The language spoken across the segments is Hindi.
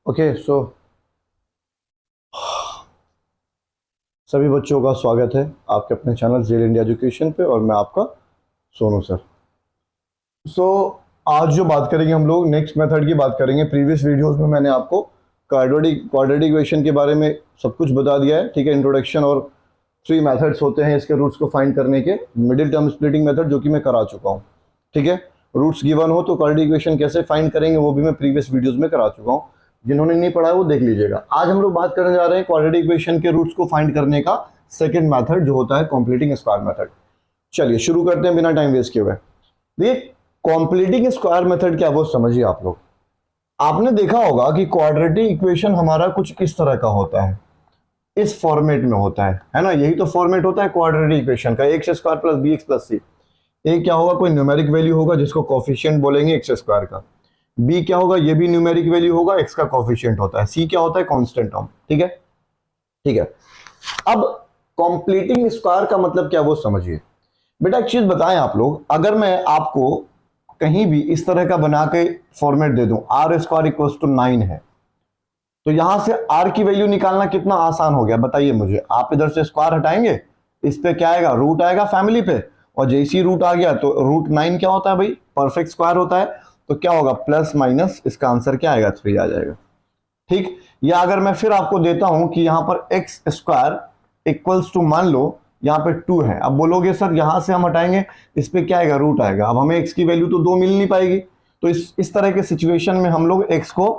ओके सो सभी बच्चों का स्वागत है आपके अपने चैनल जेल इंडिया एजुकेशन पे और मैं आपका सोनू सर। सो आज जो बात करेंगे हम लोग नेक्स्ट मेथड की बात करेंगे। प्रीवियस वीडियोस में मैंने आपको क्वाड्रेटिक इक्वेशन के बारे में सब कुछ बता दिया है, ठीक है। इंट्रोडक्शन और 3 मेथड्स होते हैं इसके रूट्स को फाइंड करने के। मिडिल टर्म स्प्लिटिंग मेथड जो कि मैं करा चुका हूँ, ठीक है। रूट्स गिवन हो तो क्वाड्रेटिक इक्वेशन कैसे फाइंड करेंगे वो भी मैं प्रीवियस वीडियोस में करा चुका हूँ। जिन्होंने नहीं पढ़ा है वो देख लीजिएगा। आज हम लोग बात करने जा रहे हैं क्वाड्रेटिक इक्वेशन के रूट्स को फाइंड करने का सेकंड मेथड जो होता है कंप्लीटिंग स्क्वायर मेथड। चलिए शुरू करते हैं बिना टाइम वेस्ट किए हुए। देखिए कंप्लीटिंग स्क्वायर मेथड क्या वो समझिए आप लोग। आपने देखा होगा कि क्वाड्रेटिक इक्वेशन हमारा कुछ इस तरह का होता है, इस फॉर्मेट में होता है ना। यही तो फॉर्मेट होता है क्वाड्रेटिक इक्वेशन का, x square plus b x plus c. A क्या होगा, कोई न्यूमेरिक वैल्यू होगा जिसको कोफिशिएंट बोलेंगे एक्स स्क्वायर का। बी क्या होगा, ये भी न्यूमेरिक वैल्यू होगा, एक्स का कोफिशिएंट होता है। सी क्या होता है, कांस्टेंट टर्म, ठीक है ठीक है। अब कंप्लीटिंग स्क्वायर का मतलब क्या वो समझिए। बेटा एक चीज बताएं आप लोग, अगर मैं आपको कहीं भी इस तरह का बना के फॉर्मेट दे दूं, आर स्क्वायर इक्वल टू 9 है, तो यहां से आर की वैल्यू निकालना कितना आसान हो गया बताइए मुझे। आप इधर से स्क्वायर हटाएंगे, इस पे क्या आएगा, रूट आएगा फैमिली पे, और जैसी रूट आ गया तो रूट 9 क्या होता है भाई, परफेक्ट स्क्वायर होता है। तो क्या होगा, प्लस माइनस इसका आंसर क्या आएगा, 3 आ जाएगा, ठीक। या अगर मैं फिर आपको देता हूं कि यहां पर एक्स स्क्वायर इक्वल्स टू, मान लो यहां पे 2 है। अब बोलोगे सर यहां से हम हटाएंगे, इस पे क्या आएगा, रूट आएगा। अब हमें एक्स की वैल्यू तो 2 मिल नहीं पाएगी, तो इस तरह के सिचुएशन में हम लोग एक्स को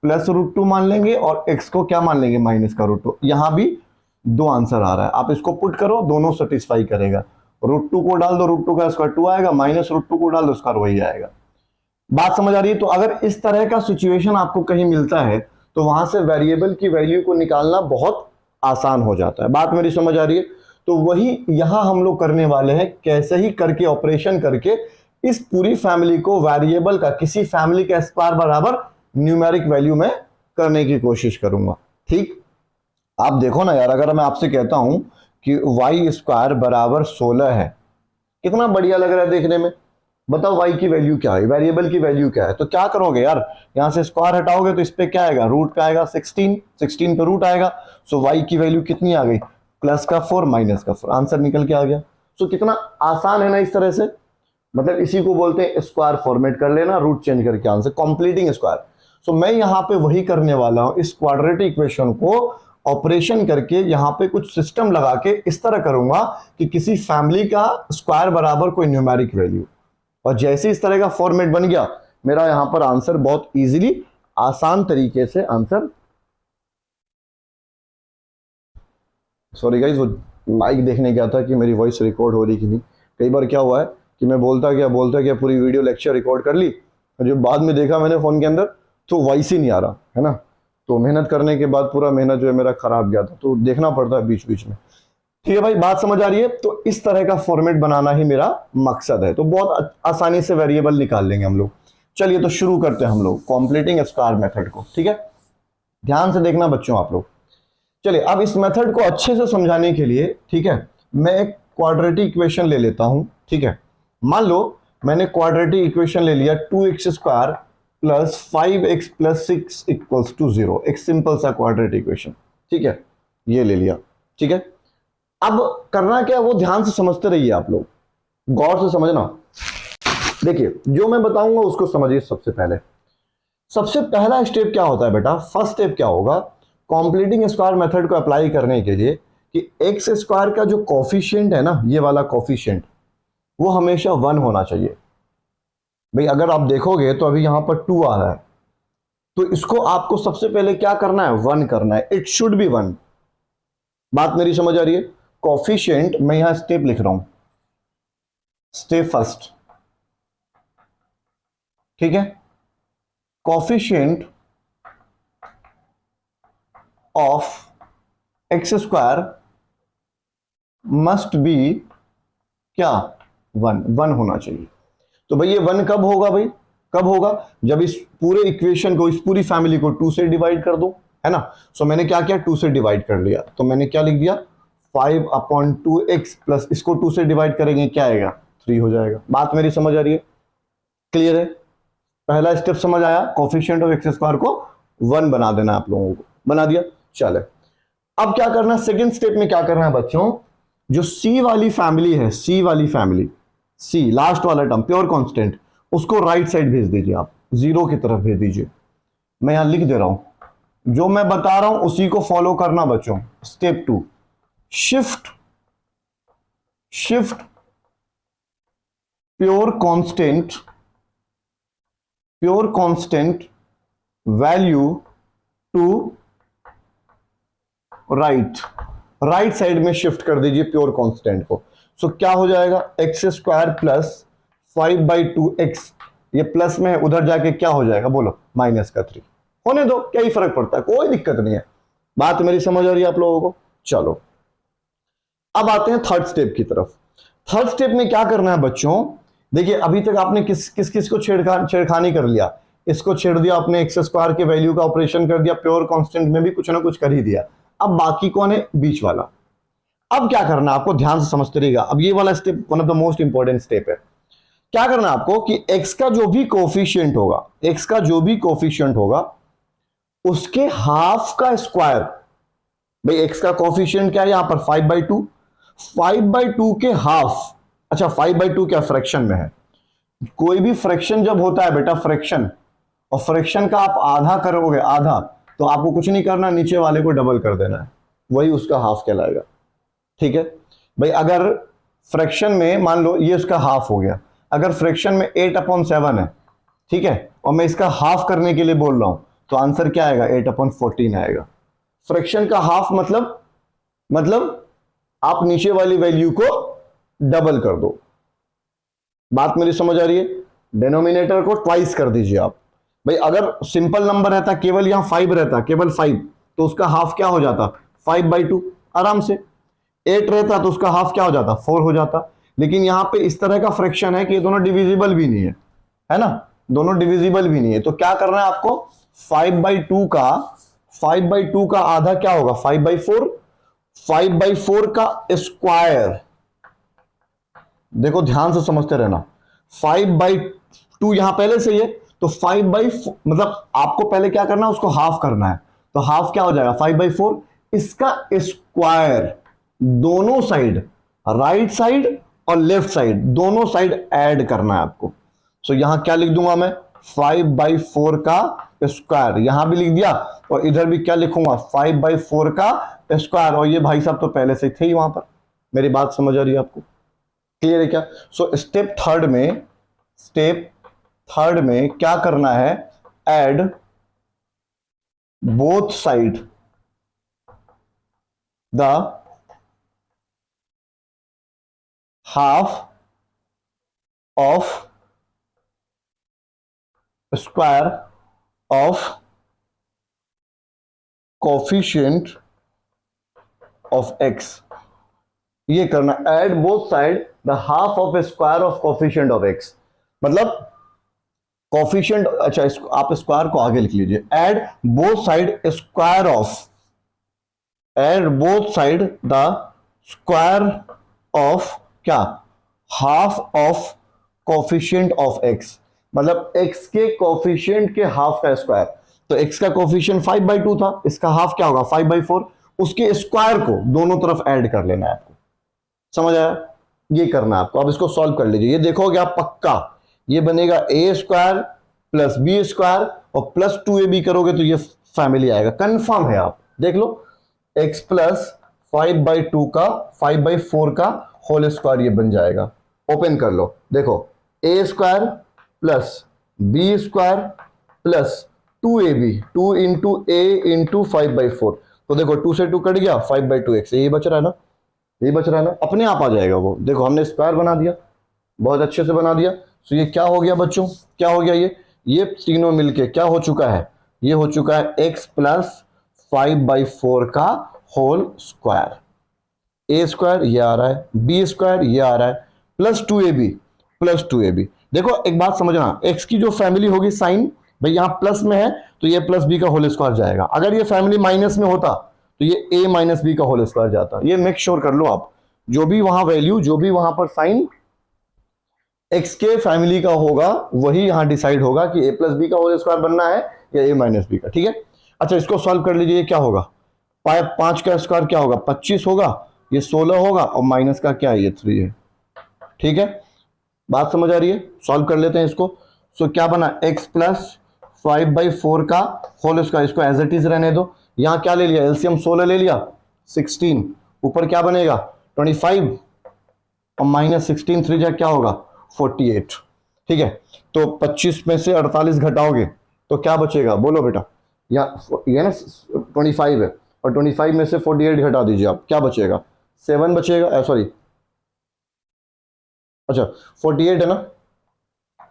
प्लस रूट 2 मान लेंगे और एक्स को क्या मान लेंगे, माइनस का रूट 2। यहां भी 2 आंसर आ रहा है, आप इसको पुट करो, दोनों सेटिस्फाई करेगा। रूट 2 को डाल दो, रूट 2 का स्क्वायर 2 आएगा, माइनस रूट 2 को डाल दो, स्क्वायर वही आएगा। बात समझ आ रही है। तो अगर इस तरह का सिचुएशन आपको कहीं मिलता है तो वहां से वेरिएबल की वैल्यू को निकालना बहुत आसान हो जाता है। बात मेरी समझ आ रही है। तो वही यहां हम लोग करने वाले हैं, कैसे ही करके ऑपरेशन करके इस पूरी फैमिली को वेरिएबल का किसी फैमिली का स्क्वायर बराबर न्यूमेरिक वैल्यू में करने की कोशिश करूंगा, ठीक। आप देखो ना यार, अगर मैं आपसे कहता हूं कि वाई स्क्वायर बराबर 16 है, कितना बढ़िया लग रहा है देखने में। बताओ वाई की वैल्यू क्या है, वेरिएबल की वैल्यू क्या है। तो क्या करोगे यार, यहां से स्क्वायर हटाओगे तो इस पे क्या आएगा, रूट का आएगा 16 पे रूट आएगा। सो वाई की वैल्यू कितनी आ गई, प्लस का 4 माइनस का 4, आंसर निकल के आ गया। सो कितना आसान है ना इस तरह से। मतलब इसी को बोलते हैं स्क्वायर फॉर्मेट कर लेना, रूट चेंज करके आंसर, कंप्लीटिंग स्क्वायर। सो मैं यहां पे वही करने वाला हूं, इस क्वाड्रेटिक इक्वेशन को ऑपरेशन करके यहां पे कुछ सिस्टम लगा के इस तरह करूंगा कि किसी फैमिली का स्क्वायर बराबर कोई न्यूमेरिक वैल्यू, और जैसे इस तरह का फॉर्मेट बन गया, मेरा यहां पर आंसर बहुत इजीली आसान तरीके से आंसर। सॉरी गाइस, वो माइक देखने गया था कि मेरी वॉइस रिकॉर्ड हो रही कि नहीं। कई बार क्या हुआ है कि मैं बोलता क्या पूरी वीडियो लेक्चर रिकॉर्ड कर ली, और जब बाद में देखा मैंने फोन के अंदर तो वॉइस ही नहीं आ रहा है ना। तो मेहनत करने के बाद पूरा मेहनत जो है मेरा खराब गया था, तो देखना पड़ता है बीच बीच में। ठीक है भाई, बात समझ आ रही है। तो इस तरह का फॉर्मेट बनाना ही मेरा मकसद है, तो बहुत आसानी से वेरिएबल निकाल लेंगे हम लोग। चलिए तो शुरू करते हैं हम लोग कंप्लीटिंग स्क्वायर मेथड को, ठीक है। ध्यान से देखना बच्चों आप लोग। चलिए अब इस मेथड को अच्छे से समझाने के लिए, ठीक है, मैं एक क्वाड्रेटिक इक्वेशन ले लेता हूं, ठीक है। मान लो मैंने क्वाड्रेटिक इक्वेशन ले लिया, 2x square plus 5x plus 6 equals to 0। एक सिंपल सा क्वाड्रेटिक इक्वेशन, ठीक है, ये ले लिया, ठीक है। अब करना क्या है वो ध्यान से समझते रहिए आप लोग, गौर से समझना। देखिए जो मैं बताऊंगा उसको समझिए। सबसे पहला स्टेप क्या होता है बेटा, फर्स्ट स्टेप क्या होगा कंप्लीटिंग स्क्वायर मेथड को अप्लाई करने के लिए, कि एक्स स्क्वायर का जो कोफिशिएंट है ना, ये वाला कोफिशिएंट, वो हमेशा 1 होना चाहिए। भाई अगर आप देखोगे तो अभी यहां पर 2 आ रहा है, तो इसको आपको सबसे पहले क्या करना है, 1 करना है। It should be 1। बात मेरी समझ आ रही है। कोफिशिएंट मैं यहां स्टेप लिख रहा हूं, स्टेप फर्स्ट, ठीक है। Coefficient of x square must be क्या, 1 होना चाहिए। तो भाई ये 1 कब होगा, भाई कब होगा, जब इस पूरे इक्वेशन को, इस पूरी फैमिली को 2 से डिवाइड कर दो, है ना। सो मैंने क्या किया, 2 से डिवाइड कर लिया, तो मैंने क्या लिख दिया, 5/2x प्लस इसको 2 से डिवाइड करेंगे क्या आएगा, 3 हो जाएगा। बात मेरी समझ आ रही है, क्लियर है। पहला स्टेप समझ आया, कोफिशिएंट ऑफ एक्स स्क्वायर को 1 बना देना आप लोगों को, बना दिया। चले अब क्या करना है, सेकेंड स्टेप में क्या करना है बच्चों, जो सी वाली फैमिली है, सी वाली फैमिली, सी लास्ट वाला टर्म प्योर कांस्टेंट, उसको राइट साइड भेज दीजिए, आप 0 की तरफ भेज दीजिए। मैं यहां लिख दे रहा हूं, जो मैं बता रहा हूं उसी को फॉलो करना बच्चों। Step 2, shift pure constant value to right side में शिफ्ट कर दीजिए प्योर कांस्टेंट को। सो क्या हो जाएगा, एक्स स्क्वायर प्लस 5/2x, ये प्लस में है, उधर जाके क्या हो जाएगा बोलो, -3। होने दो, क्या ही फर्क पड़ता है, कोई दिक्कत नहीं है। बात मेरी समझ आ रही है आप लोगों को। चलो अब आते हैं थर्ड स्टेप की तरफ। थर्ड स्टेप में क्या करना है बच्चों, देखिए अभी तक आपने किस को छेड़खानी कर लिया, इसको छेड़ दिया आपने, एक्स स्क्वायर के वैल्यू का ऑपरेशन कर दिया, प्योर कांस्टेंट में भी कुछ ना कुछ कर ही दिया। अब बाकी कौन है, बीच वाला। अब क्या करना है आपको, ध्यान से समझते रहिएगा। अब ये वाला step one of the most important step है। क्या करना है आपको कि x का जो भी कोफिशिएंट होगा, उसके हाफ का स्क्वायर। भाई x का कोफिशिएंट क्या है यहां पर, 5/2 के हाफ। अच्छा 5/2 क्या फ्रैक्शन में है, कोई भी फ्रैक्शन जब होता है बेटा, फ्रैक्शन, और फ्रैक्शन का आप आधा करोगे, आधा, तो आपको कुछ नहीं करना, नीचे वाले को डबल कर देना है, वही उसका हाफ कहलाएगा। ठीक है भाई, अगर फ्रैक्शन में मान लो ये उसका हाफ हो गया, अगर फ्रैक्शन में 8/7 है, ठीक है, और मैं इसका हाफ करने के लिए बोल रहा हूं, तो आंसर क्या आएगा, 8/14 आएगा। फ्रैक्शन का हाफ मतलब आप नीचे वाली वैल्यू को डबल कर दो। बात मेरी समझ आ रही है, डिनोमिनेटर को ट्वाइस कर दीजिए आप। भाई अगर सिंपल नंबर रहता, केवल यहां 5 रहता, केवल 5, तो उसका हाफ क्या हो जाता, 5/2 आराम से। 8 रहता तो उसका हाफ क्या हो जाता, 4 हो जाता। लेकिन यहां पे इस तरह का फ्रैक्शन है कि ये दोनों डिविजिबल भी नहीं है ना, दोनों डिविजिबल भी नहीं है। तो क्या करना है आपको, 5/2 का आधा क्या होगा, 5/4, 5/4 का स्क्वायर। देखो ध्यान से समझते रहना, 5/2 यहां पहले से ही है, तो 5/4 मतलब आपको पहले क्या करना है, उसको हाफ करना है, तो हाफ क्या हो जाएगा, 5/4, इसका स्क्वायर। दोनों साइड, राइट साइड और लेफ्ट साइड, दोनों साइड ऐड करना है आपको। सो यहां क्या लिख दूंगा मैं, 5/4 का स्क्वायर, यहां भी लिख दिया, और इधर भी क्या लिखूंगा, 5/4 का स्क्वायर। और ये भाई साहब तो पहले से थे ही वहां पर। मेरी बात समझ आ रही है आपको, क्लियर है क्या। सो स्टेप थर्ड में क्या करना है, add both side the half of square of coefficient of x. ये करना, add both side the half of square of coefficient of x. मतलब कोफिशिएंट, अच्छा आप स्क्वायर को आगे लिख लीजिए, add both side square the square of क्या, half of coefficient of x. मतलब x के कोफिशिएंट के हाफ का स्क्वायर। तो x का कोफिशिएंट 5/2 था, इसका हाफ क्या होगा, 5/4, उसके स्क्वायर को दोनों तरफ ऐड कर लेना है आपको। समझ आया, ये करना है आपको। अब इसको सॉल्व कर लीजिए, ये देखोगे आप पक्का, ये बनेगा a² प्लस b² और प्लस 2ab करोगे तो ये फैमिली आएगा, कंफर्म है। आप देख लो, x प्लस 5/4 का होल स्क्वायर ये बन जाएगा। ओपन कर लो, देखो a² plus b² plus 2ab, 2 into a into 5/4, तो देखो 2 से 2 कट गया, 5/2x, यही बच रहा है ना, यही बच रहा है ना, अपने आप आ जाएगा वो। देखो हमने स्क्वायर बना दिया, बहुत अच्छे से बना दिया। तो ये क्या हो गया बच्चों, क्या हो गया, ये तीनों मिलके क्या हो चुका है, ये हो चुका है x प्लस 5/4 का होल स्क्वायर। a² ये आ रहा है, b² ये आ रहा है, प्लस 2ab। देखो एक बात समझना, x की जो फैमिली होगी साइन, भाई यहां प्लस में है तो ये प्लस b का होल स्क्वायर जाएगा। अगर ये फैमिली माइनस में होता तो ये a माइनस बी का होल स्क्वायर जाता। ये मेक श्योर कर लो आप, जो भी वहां वैल्यू, जो भी वहां पर साइन x के फैमिली का होगा, वही यहां डिसाइड होगा कि a प्लस बी का होल स्क्वायर बनना है या a माइनस बी का, ठीक है। अच्छा इसको सॉल्व कर लीजिए, क्या होगा, 5 का स्क्वायर क्या होगा 25 होगा, ये 16 होगा और माइनस का क्या है ये 3 है, ठीक है। बात समझ आ रही है, सॉल्व कर लेते हैं इसको। सो क्या बना x प्लस 5/4 का होल स्क्वायर, इसको एज इट इज रहने दो। यहां क्या ले लिया, एलसीएम 16 ले लिया 16, ऊपर क्या बनेगा 25 और माइनस 16 3 जा क्या होगा 48, ठीक है। तो 25 में से 48 घटाओगे तो क्या बचेगा बोलो बेटा, या ये ना 25 है और 25 में से 48 घटा दीजिए आप, क्या बचेगा 7 बचेगा, सॉरी अच्छा 48 है ना,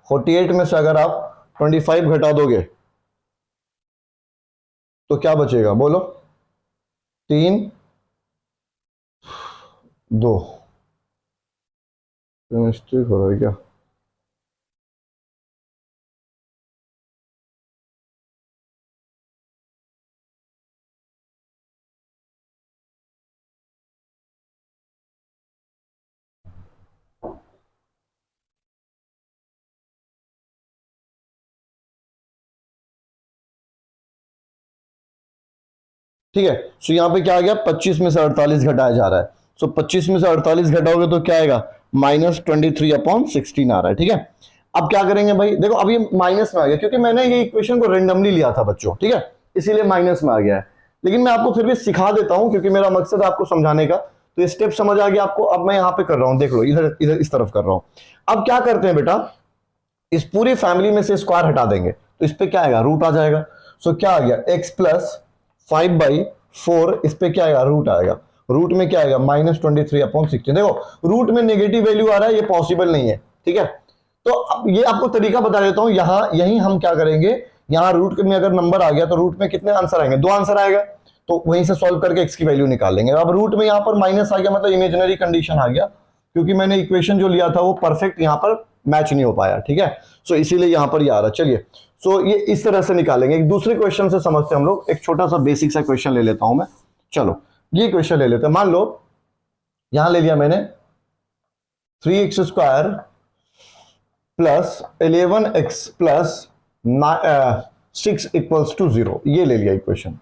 48 में से अगर आप 25 घटा दोगे तो क्या बचेगा बोलो, 3 2, मिस्टेक हो रहा है क्या, ठीक है। सो यहाँ पे क्या आ गया 25 में से 48 घटाया जा रहा है, सो 25 में से 48 घटाओगे तो क्या आएगा -23/16 आ रहा है, ठीक है। अब क्या करेंगे भाई, देखो अब ये माइनस में आ गया क्योंकि मैंने ये इक्वेशन को रेंडमली लिया था बच्चों, ठीक है, इसीलिए माइनस में आ गया है। लेकिन मैं आपको फिर भी सिखा देता हूं क्योंकि मेरा मकसद है आपको समझाने का, तो ये स्टेप समझ आ गया आपको। अब मैं यहाँ पे कर रहा हूँ, देख लो इधर इधर इस तरफ कर रहा हूं। अब क्या करते हैं बेटा, इस पूरी फैमिली में से स्क्वायर हटा देंगे तो इस पे क्या आएगा रूट आ जाएगा। सो क्या आ गया x प्लस 5/4, इस पे क्या आएगा रूट आएगा, रूट में क्या आएगा -23/16। देखो रूट में नेगेटिव वैल्यू आ रहा है, ये पॉसिबल नहीं है, ठीक है। तो अब ये आपको तरीका बता देता हूं, यही हम क्या करेंगे, यहां रूट में अगर नंबर आ गया तो रूट में कितने आंसर आएंगे, 2 आंसर आएगा, तो वहीं से सॉल्व करके x की वैल्यू निकाल लेंगे। अब रूट में यहां पर माइनस आ गया मतलब इमेजिनरी कंडीशन आ गया, क्योंकि मैंने इक्वेशन जो लिया था वो परफेक्ट यहां पर मैच नहीं हो पाया, ठीक है। सो इसीलिए यहां पर ये आ रहा है। चलिए सो ये इस तरह से निकालेंगे। एक दूसरे क्वेश्चन से समझते हैं हम लोग, एक छोटा सा बेसिक सा क्वेश्चन ले लेता हूं मैं। चलो ये क्वेश्चन ले लेते हैं। मान लो यहां ले लिया मैंने 3x² प्लस 11x प्लस 6 = 0, ये ले लिया इक्वेशन।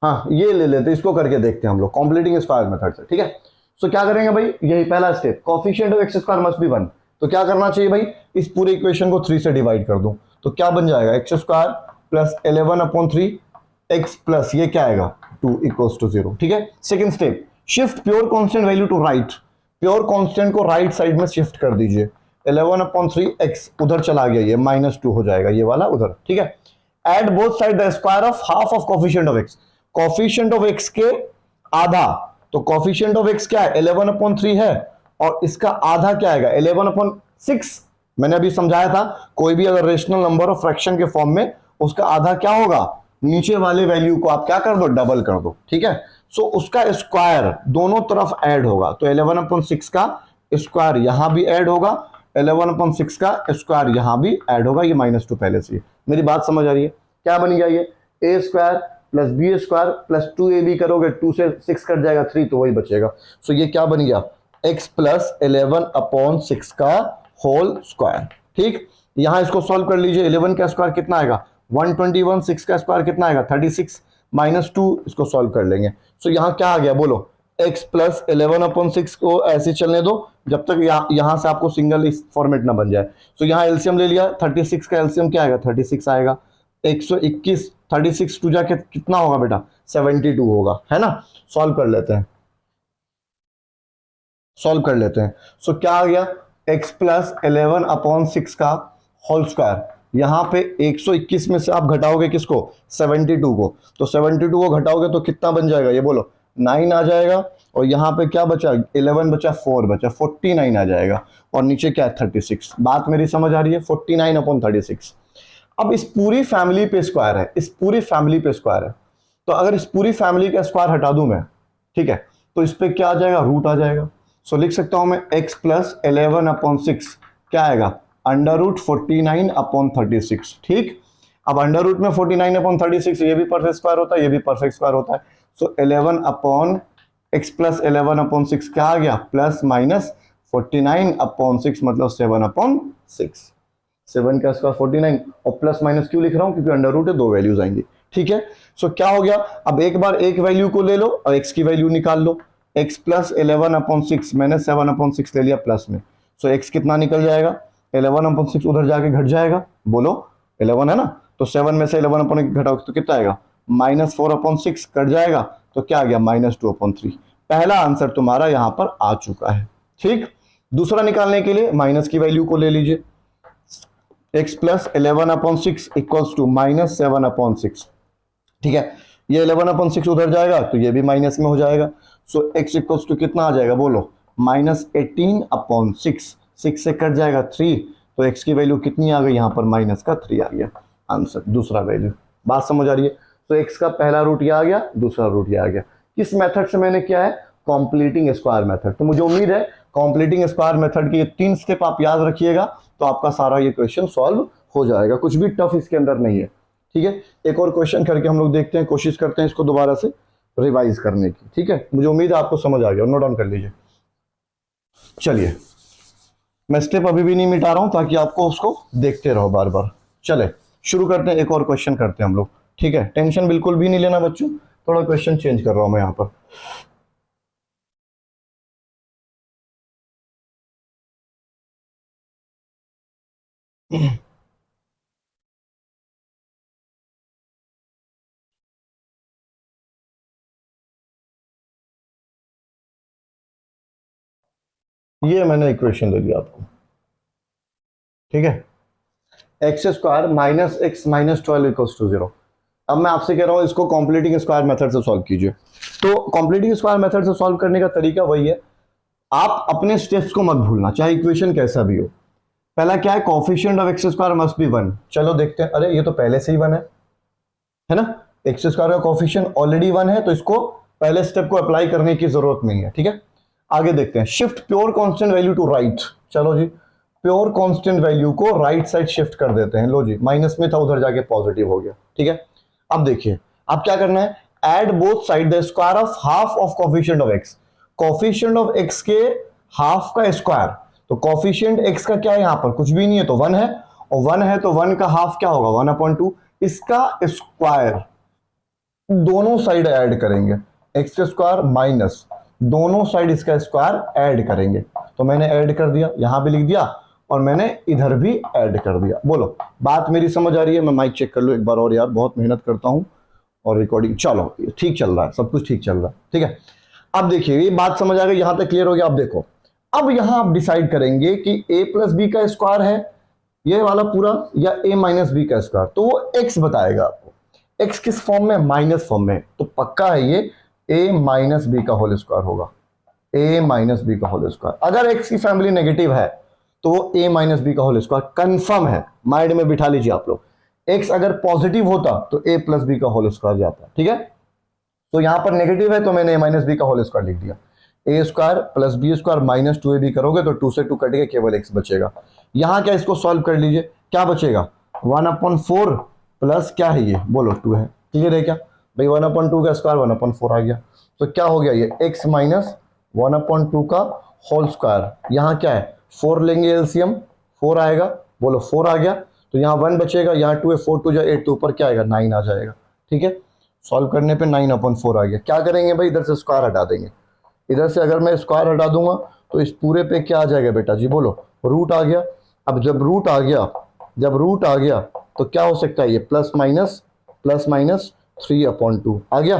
हाँ ये ले लेते, इसको करके देखते हैं हम लोग कॉम्प्लीटिंग स्क्वायर मेथड से, ठीक है। सो क्या करेंगे भाई, यही पहला step, coefficient of x² must be 1। तो क्या करना चाहिए भाई, इस पूरे इक्वेशन को 3 से डिवाइड कर दूं तो क्या बन जाएगा x² प्लस 11/3 x प्लस ये क्या आएगा 2 = 0, ठीक है। Second step, shift pure constant value to right, pure constant को राइट साइड में शिफ्ट कर दीजिए। 11/3 x उधर चला गया, ये -2 हो जाएगा ये वाला उधर, ठीक है। Add both side the square of half of coefficient of x, coefficient of x के आधा, तो कोएफिशिएंट ऑफ x क्या है 11/3 है और इसका आधा क्या आएगा 11/6। मैंने अभी समझाया था कोई भी अगर रेशनल नंबर और फ्रैक्शन के फॉर्म में उसका आधा क्या होगा, नीचे वाले वैल्यू को आप क्या कर दो डबल कर दो, ठीक है। सो उसका स्क्वायर दोनों तरफ ऐड होगा, तो 11/6 का स्क्वायर यहां भी ऐड होगा, 11/6 का स्क्वायर यहां भी ऐड होगा, ये -2 पहले से। मेरी बात समझ आ रही है, क्या बन गया ये a² plus b² plus 2ab करोगे 2 से 6 कट जाएगा 3, तो वही बचेगा। सो ये क्या बन गया x प्लस 11/6 का होल स्क्वायर, ठीक। यहां इसको सॉल्व कर लीजिए, 11 का स्क्वायर कितना आएगा 121, 6 का स्क्वायर कितना आएगा 36 -2, इसको सॉल्व कर लेंगे। सो यहां क्या आ गया बोलो, x प्लस 11/6 को ऐसे चलने दो जब तक यहां से आपको सिंगल इस फॉर्मेट ना बन जाए। सो यहां एलसीएम ले लिया, 36 का एलसीएम क्या आएगा 36 आएगा, 121 36 टू जाके कितना होगा बेटा 72 होगा, है ना। सॉल्व कर लेते हैं, सॉल्व कर लेते हैं। सो क्या आ गया x प्लस 11/6 का होल स्क्वायर, यहां पे 121 में से आप घटाओगे किसको 72 को, तो 72 को घटाओगे तो कितना बन जाएगा ये बोलो 9 आ जाएगा, और यहां पे क्या बचा 11 बचा 4 बचा 49 आ जाएगा, और नीचे क्या है 36। बात मेरी समझ आ रही है, 49/36। अब इस पूरी फैमिली पे स्क्वायर है, इस पूरी फैमिली पे स्क्वायर है, तो अगर इस पूरी फैमिली का स्क्वायर हटा दूं मैं, ठीक है, तो इस पे क्या आ जाएगा रूट आ जाएगा। सो लिख सकता हूं मैं x प्लस 11/6 क्या आएगा √49/36, ठीक। अब अंडर रूट में 49/36 ये भी परफेक्ट स्क्वायर होता है, ये भी परफेक्ट स्क्वायर होता है। सो 11x प्लस 11/6 क्या आ गया प्लस माइनस 49/6 मतलब 7/6। 7 का स्क्वायर 49, और प्लस माइनस क्यों लिख रहा हूं, क्योंकि अंडर रूट है, 2 वैल्यूज आएंगी। ठीक है, सो क्या हो गया, अब एक बार एक वैल्यू को ले लो और x की वैल्यू निकाल लो। x प्लस 11/6, मैंने 7/6 ले लिया प्लस में, सो x कितना निकल जाएगा, 11/6 उधर जाके घट जाएगा, बोलो 11 है ना, तो 7 में से 11/6 घटाओ तो कितना आएगा, -4/6 कट जाएगा, तो क्या आ गया, -2/3। पहला आंसर तुम्हारा यहां पर आ चुका है। ठीक, दूसरा निकालने के लिए माइनस की वैल्यू को ले लीजिए, x प्लस 11/6 इक्वल्स टू -7/6। ठीक है, ये 11/6 उधर जाएगा तो ये भी माइनस में हो जाएगा, सो x इक्वल्स टू कितना आ जाएगा, बोलो -18/6, 6 से कट जाएगा 3, तो x की वैल्यू कितनी आ गई, यहां पर माइनस का 3 आ गया आंसर, दूसरा वैल्यू। बात समझ आ रही है, तो x का पहला रूट ये आ गया, दूसरा रूट ये आ गया। किस मेथड से मैंने किया है, कॉम्प्लीटिंग स्क्वायर मेथड। तो मुझे उम्मीद है कॉम्प्लीटिंग स्क्वायर मेथड के ये 3 स्टेप आप याद रखिएगा, तो आपका सारा ये क्वेश्चन सॉल्व हो जाएगा, कुछ भी टफ इसके अंदर नहीं है। ठीक है, एक और क्वेश्चन करके हम लोग देखते हैं, कोशिश करते हैं इसको दोबारा से रिवाइज करने की। ठीक है, मुझे उम्मीद है आपको समझ आ गया, नोट डाउन कर लीजिए। चलिए, मैं स्टेप अभी भी नहीं मिटा रहा हूं ताकि आपको उसको देखते रहो बार बार। चले शुरू करते हैं, एक और क्वेश्चन करते हैं हम लोग। ठीक है, टेंशन बिल्कुल भी नहीं लेना बच्चों, थोड़ा क्वेश्चन चेंज कर रहा हूं मैं यहां पर। ये मैंने इक्वेशन दे दिया आपको। ठीक है, x square minus x minus 12 equals to 0। अब मैं आपसे कह रहा हूं इसको कॉम्प्लीटिंग स्क्वायर मेथड से सॉल्व कीजिए। तो कॉम्प्लीटिंग स्क्वायर मेथड से सॉल्व करने का तरीका वही है, आप अपने स्टेप्स को मत भूलना, चाहे इक्वेशन कैसा भी हो। पहला क्या है, coefficient of x square must be 1। चलो देखते हैं, अरे ये तो पहले से ही 1 है ना, एक्स स्क्वायर का कोफिशिएंट ऑलरेडी 1 है, तो इसको पहले स्टेप को अप्लाई करने की जरूरत नहीं है। ठीक है, आगे देखते हैं, shift pure constant value to right. चलो जी, प्योर कांस्टेंट वैल्यू को राइट साइड शिफ्ट कर देते हैं। लो जी, माइनस में था उधर जाके पॉजिटिव हो गया। ठीक है, अब देखिए अब क्या करना है, add both side the square of half of coefficient of x. Coefficient of x के हाफ का स्क्वायर, तो कोफिशिएंट एक्स का क्या है, यहां पर कुछ भी नहीं है तो 1 है, और 1 है तो 1 का हाफ क्या होगा, 1/2, इसका स्क्वायर दोनों साइड ऐड करेंगे, एक्स का स्क्वायर माइनस दोनों साइड इसका स्क्वायर ऐड करेंगे। तो मैंने ऐड कर दिया, यहां भी लिख दिया और मैंने इधर भी ऐड कर दिया। बोलो बात मेरी समझ आ रही है, मैं माइक चेक कर लूं एक बार और यार, बहुत मेहनत करता हूं और रिकॉर्डिंग, चलो ठीक चल रहा है, सब कुछ ठीक चल रहा है। ठीक है, अब देखिए ये बात समझ आ गई, यहां तक क्लियर हो गया। अब देखो, अब यहां आप डिसाइड करेंगे कि a प्लस बी का स्क्वायर है ये वाला पूरा, या a माइनस बी का स्क्वायर, तो वो x बताएगा आपको। x किस फॉर्म में, माइनस फॉर्म में, तो पक्का है ये a माइनस बी का होल स्क्वायर होगा, a माइनस बी का होल स्क्वायर। अगर x की फैमिली नेगेटिव है तो वो a माइनस बी का होल स्क्वायर कंफर्म है, माइंड में बिठा लीजिए आप लोग। x अगर पॉजिटिव होता तो a प्लस बी का होल स्क्वायर जाता। ठीक है, तो यहां पर नेगेटिव है तो मैंने a माइनस बी का होल स्क्वायर लिख दिया। a square plus B square minus 2ab करोगे तो 2 से 2 कट के केवल x बचेगा। यहां क्या, इसको सॉल्व कर लीजिए, क्या बचेगा, 1/4 प्लस क्या है ये, बोलो 2 है। क्लियर है क्या भाई, 1/2 का स्क्वायर 1/4 आ गया, तो क्या हो गया ये x माइनस 1/2 का होल स्क्वायर। यहां क्या है, 4 लेंगे एलसीएम, 4 आएगा, बोलो 4 आ गया, तो यहाँ 1 बचेगा, यहाँ 2 है, 4 2 8, तो ऊपर क्या आएगा 9 आ जाएगा। ठीक है, सॉल्व करने पे 9/4 आ गया। क्या करेंगे भाई, इधर से स्क्वायर हटा देंगे, इधर से अगर मैं स्क्वायर हटा दूंगा तो इस पूरे पे क्या आ जाएगा बेटा जी, बोलो रूट आ गया। अब जब रूट आ गया तो क्या हो सकता है, ये प्लस माइनस 3/2 आ गया।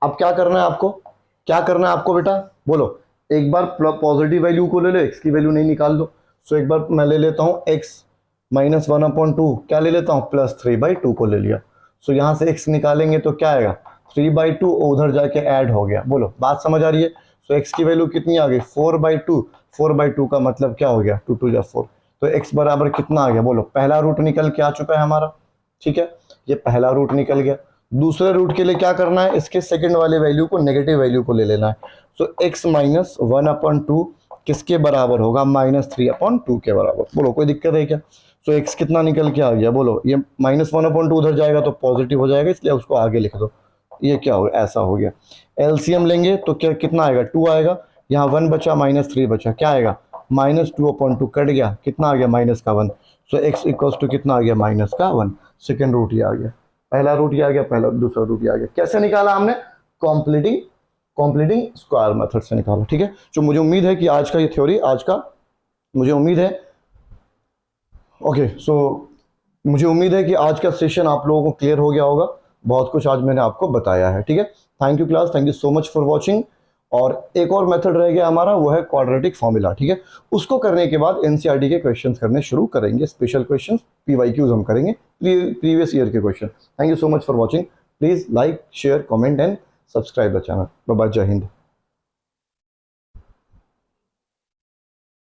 अब क्या करना है आपको, बेटा बोलो, एक बार पॉजिटिव वैल्यू को ले लो, एक्स की वैल्यू नहीं निकाल दो। सो एक बार मैं ले लेता हूँ एक्स माइनस 1/2, क्या ले लेता हूँ, प्लस 3/2 को ले लिया। सो यहाँ से एक्स निकालेंगे तो क्या आएगा, 3/2, उधर जाके ऐड हो गया। बोलो बात समझ आ रही है। सो एक्स की वैल्यू कितनी आ गई, 4/2, 4/2 का मतलब क्या हो गया, 2 2 4, तो एक्स बराबर कितना आ गया, बोलो पहला रूट निकल के आ चुका है हमारा। ठीक है, ये पहला रूट निकल गया। दूसरे रूट के लिए क्या करना है, इसके सेकंड वाले वैल्यू को, नेगेटिव वैल्यू को ले लेना है। सो एक्स माइनस 1/2 किसके बराबर होगा, -3/2 के बराबर। बोलो कोई दिक्कत है क्या। सो एक्स कितना निकल के आ गया, बोलो ये -1/2 उधर जाएगा तो पॉजिटिव हो जाएगा, इसलिए उसको आगे लिख दो। ये क्या हो गया, ऐसा हो गया। एलसीएम लेंगे तो क्या कितना आएगा, 2 आएगा, यहाँ 1 बचा, -3 बचा, क्या आएगा, -2/2 कट गया, कितना आ गया, -1। सो x इक्वल्स टू कितना आ गया -1, सेकेंड रूट ये आ गया, पहला रूट ये आ गया, पहला दूसरा रूट ये आ गया। कैसे निकाला हमने? कॉम्प्लीटिंग स्क्वायर मेथड से निकाला। ठीक है, तो मुझे उम्मीद है कि आज का ये थ्योरी, आज का मुझे उम्मीद है मुझे उम्मीद है कि आज का सेशन आप लोगों को क्लियर हो गया होगा। बहुत कुछ आज मैंने आपको बताया है। ठीक है, thank you class, thank you so much for watching. और एक और मेथड रह गया हमारा, वो है क्वाड्रेटिक फॉर्मूला। ठीक है, उसको करने के बाद एनसीईआरटी के क्वेश्चंस करने शुरू करेंगे, स्पेशल क्वेश्चंस, पीवाईक्यूज हम करेंगे, प्रीवियस ईयर के question. Thank you so much for watching. Please like, share, comment and subscribe the channel. Bye bye, जय हिंद।